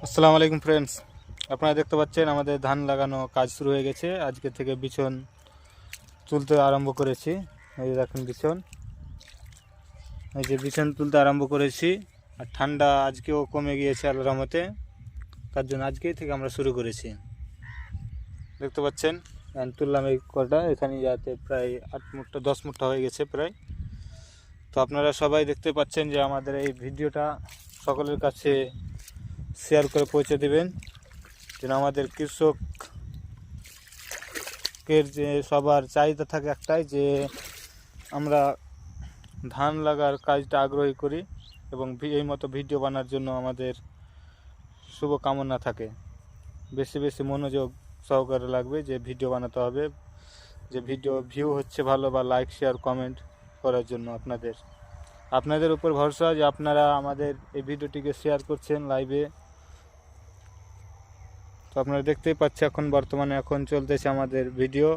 আসসালামু আলাইকুম ফ্রেন্ডস, আপনারা দেখতে পাচ্ছেন আমাদের ধান লাগানো কাজ শুরু হয়ে গেছে। আজকে থেকে বিছন তুলতে আরম্ভ করেছি। এই যে দেখুন বিছন, এই যে বিছন তুলতে আরম্ভ করেছি। আর ঠান্ডা আজকেও কমে গিয়েছে আল্লাহর রহমতে, তার জন্য আজকেই থেকে আমরা শুরু করেছি। দেখতে পাচ্ছেন তুললাম এই কটা, এখানে যাতে প্রায় 8 মুঠা 10 মুঠা হয়ে গেছে প্রায়। তো আপনারা সবাই দেখতে পাচ্ছেন যে আমাদের এই ভিডিওটা সকলের কাছে শেয়ার করে পৌঁছে দেবেন, যেন আমাদের কৃষকের যে সবার চাহিদা থাকে একটাই, যে আমরা ধান লাগার কাজটা আগ্রহী করি এবং এই মতো ভিডিও বানার জন্য আমাদের শুভকামনা থাকে। বেশি বেশি মনোযোগ সহকারে লাগবে যে ভিডিও বানাতে হবে, যে ভিডিও ভিউ হচ্ছে ভালো বা লাইক শেয়ার কমেন্ট করার জন্য আপনাদের উপর ভরসা যে আপনারা আমাদের এই ভিডিওটিকে শেয়ার করছেন লাইভে। তো আপনারা দেখতেই পাচ্ছেন এখন বর্তমানে চলতেছে আমাদের ভিডিও।